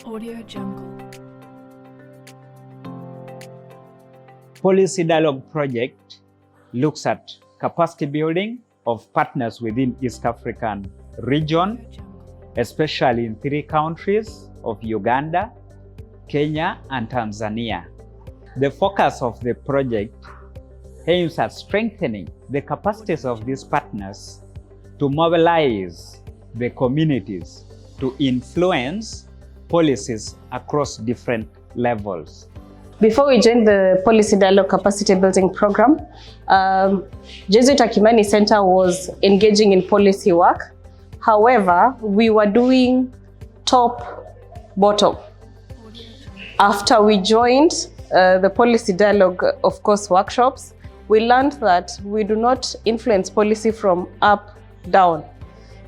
Audio Jungle. Policy Dialogue project looks at capacity building of partners within East African region, especially in 3 countries of Uganda, Kenya, and Tanzania. The focus of the project aims at strengthening the capacities of these partners to mobilize the communities to influence policies across different levels. Before we joined the Policy Dialogue Capacity Building Program, Jesuit Akimani Center was engaging in policy work. However, we were doing top-bottom. After we joined the Policy Dialogue, of course, workshops, we learned that we do not influence policy from up down.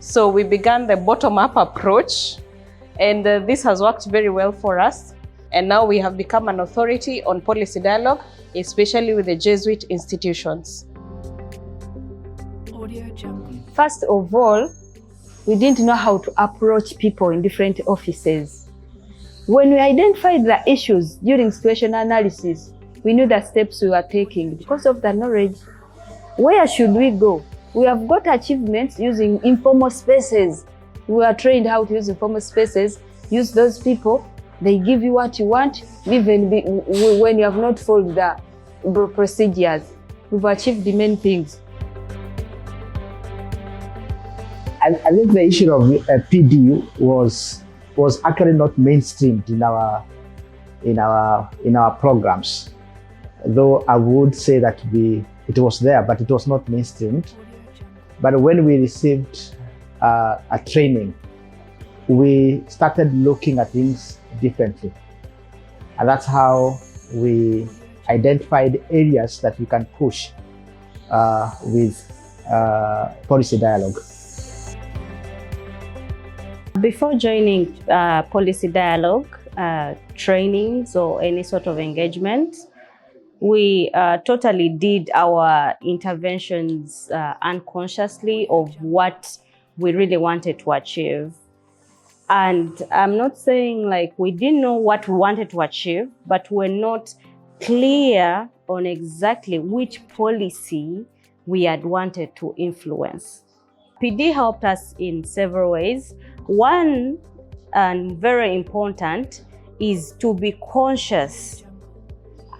So we began the bottom-up approach, and this has worked very well for us. And now we have become an authority on policy dialogue, especially with the Jesuit institutions. Audio Jungle. First of all, we didn't know how to approach people in different offices. When we identified the issues during situation analysis, we knew the steps we were taking. Because of the knowledge, where should we go? We have got achievements using informal spaces. We are trained how to use informal spaces, use those people. They give you what you want, even when you have not followed the procedures. We've achieved the main things. I think the issue of PD was actually not mainstreamed in our programs. Though I would say that it was there, but it was not mainstreamed. But when we received a training, we started looking at things differently. And that's how we identified areas that we can push with policy dialogue. Before joining policy dialogue trainings or any sort of engagement, we totally did our interventions unconsciously of what we really wanted to achieve. And I'm not saying like we didn't know what we wanted to achieve, but we're not clear on exactly which policy we had wanted to influence. PD helped us in several ways. One, and very important, is to be conscious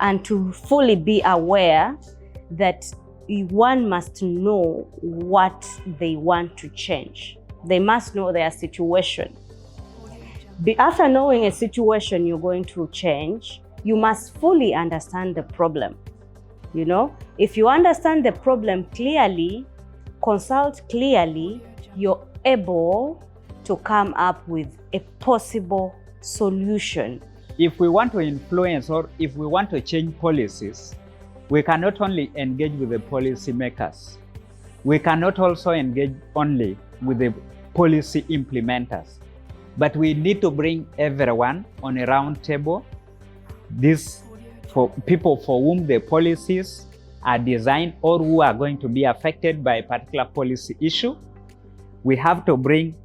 and to fully be aware that one must know what they want to change. They must know their situation. After knowing a situation you're going to change, you must fully understand the problem. You know, if you understand the problem clearly, consult clearly, you're able to come up with a possible solution. If we want to influence or if we want to change policies, we cannot only engage with the policy makers. We cannot also engage only with the policy implementers. But we need to bring everyone on a round table. This for people for whom the policies are designed or who are going to be affected by a particular policy issue. We have to bring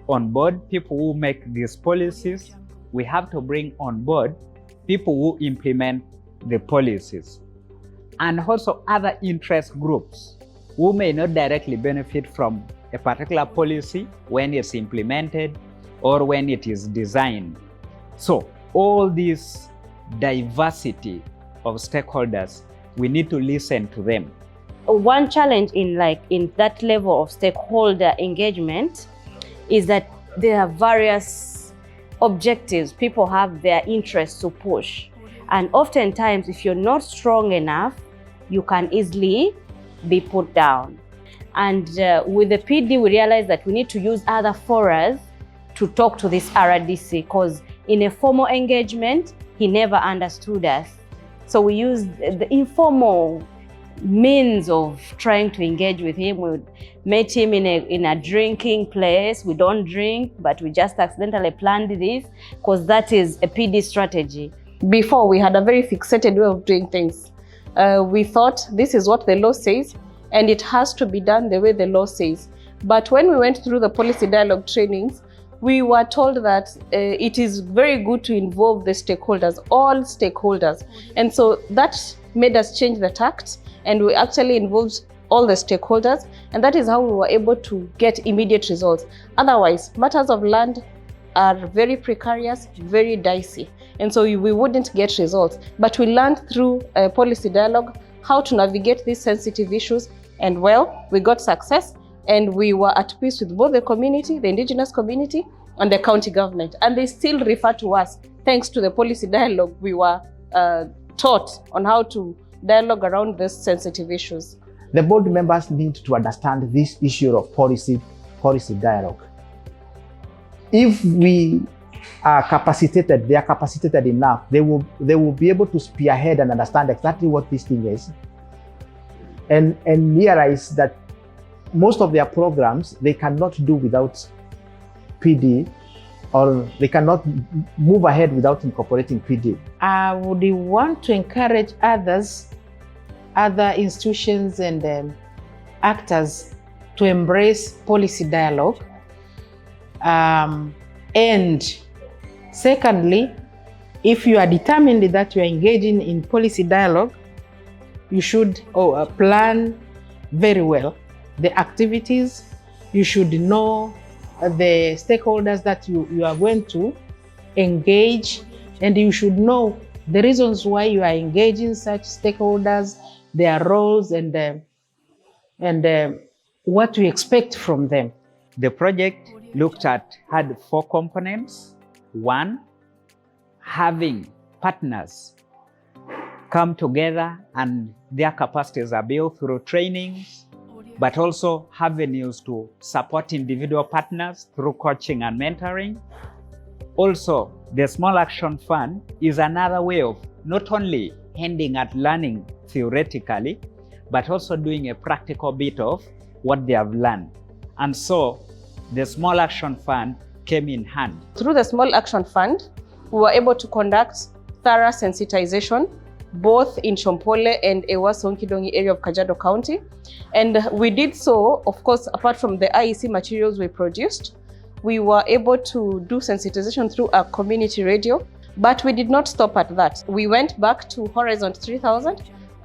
on board people who make these policies. We have to bring on board people who implement the policies. And also other interest groups who may not directly benefit from a particular policy when it's implemented or when it is designed. So all this diversity of stakeholders, we need to listen to them. One challenge in that level of stakeholder engagement is that there are various objectives. People have their interests to push. And oftentimes, if you're not strong enough, you can easily be put down. And with the PD, we realized that we need to use other forums to talk to this RDC, because in a formal engagement, he never understood us. So we used the informal means of trying to engage with him. We met him in a drinking place. We don't drink, but we just accidentally planned this because that is a PD strategy. Before, we had a very fixated way of doing things. We thought this is what the law says, and it has to be done the way the law says. But when we went through the policy dialogue trainings, we were told that it is very good to involve the stakeholders, all stakeholders. And so that made us change the tact, and we actually involved all the stakeholders, and that is how we were able to get immediate results. Otherwise, matters of land are very precarious, very dicey, and so we wouldn't get results. But we learned through a policy dialogue how to navigate these sensitive issues, and well, we got success, and we were at peace with both the community, the indigenous community, and the county government. And they still refer to us, thanks to the policy dialogue. We were taught on how to dialogue around these sensitive issues. The board members need to understand this issue of policy dialogue. If we are capacitated, they are capacitated enough, they will be able to spearhead and understand exactly what this thing is, and realize that most of their programs they cannot do without PD, or they cannot move ahead without incorporating PD. I would want to encourage other institutions and actors to embrace policy dialogue. And secondly, if you are determined that you are engaging in policy dialogue, you should plan very well the activities. You should know the stakeholders that you are going to engage, and you should know the reasons why you are engaging such stakeholders, their roles, and what you expect from them. The project had 4 components. 1, having partners come together and their capacities are built through trainings, but also avenues to support individual partners through coaching and mentoring. Also, the Small Action Fund is another way of not only hinting at learning theoretically, but also doing a practical bit of what they have learned. And so the Small Action Fund came in hand. Through the Small Action Fund, we were able to conduct thorough sensitization, both in Shompole and Ewa Sonkidongi area of Kajiado County. And we did so, of course, apart from the IEC materials we produced, we were able to do sensitization through a community radio, but we did not stop at that. We went back to Horizon 3000,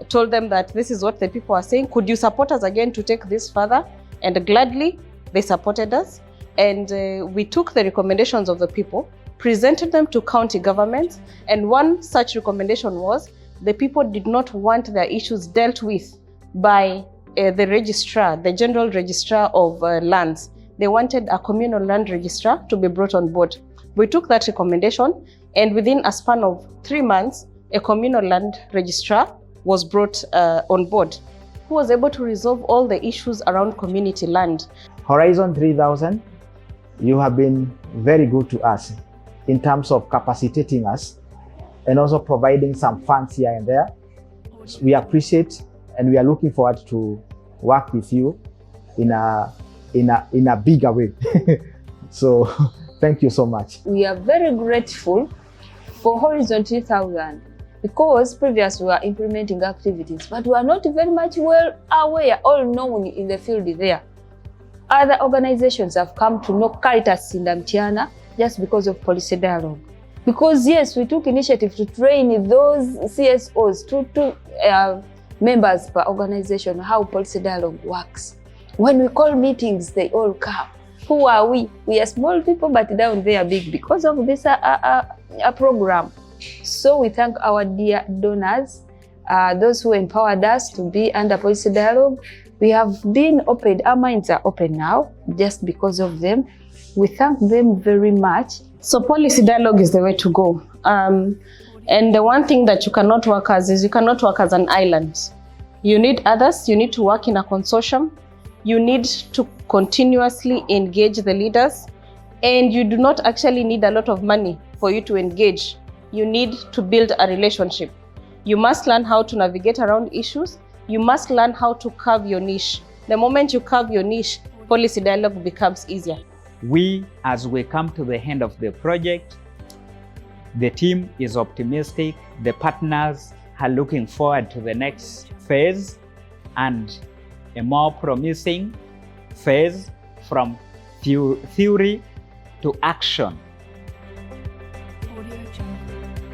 told them that this is what the people are saying. Could you support us again to take this further? And gladly, they supported us. And we took the recommendations of the people, presented them to county governments. And one such recommendation was the people did not want their issues dealt with by the registrar, the general registrar of lands. They wanted a communal land registrar to be brought on board. We took that recommendation, and within a span of 3 months, a communal land registrar was brought on board, who was able to resolve all the issues around community land. Horizon 3000, you have been very good to us in terms of capacitating us and also providing some funds here and there. We appreciate, and we are looking forward to work with you in a bigger way. So thank you so much. We are very grateful for Horizon 3000 because previously we were implementing activities, but we are not very much well aware or known in the field there. Other organizations have come to know Caritas in Mtiana just because of policy dialogue. Because yes, we took initiative to train those CSOs, two members per organization, how policy dialogue works. When we call meetings, they all come. Who are we? We are small people, but down there big because of this program. So we thank our dear donors, those who empowered us to be under policy dialogue. We have been opened, our minds are open now just because of them. We thank them very much. So policy dialogue is the way to go. And the one thing that you cannot work as is you cannot work as an island. You need others, you need to work in a consortium. You need to continuously engage the leaders, and you do not actually need a lot of money for you to engage. You need to build a relationship. You must learn how to navigate around issues. You must learn how to carve your niche. The moment you carve your niche, policy dialogue becomes easier. As we come to the end of the project, the team is optimistic. The partners are looking forward to the next phase and a more promising phase from theory to action. Audio Jungle.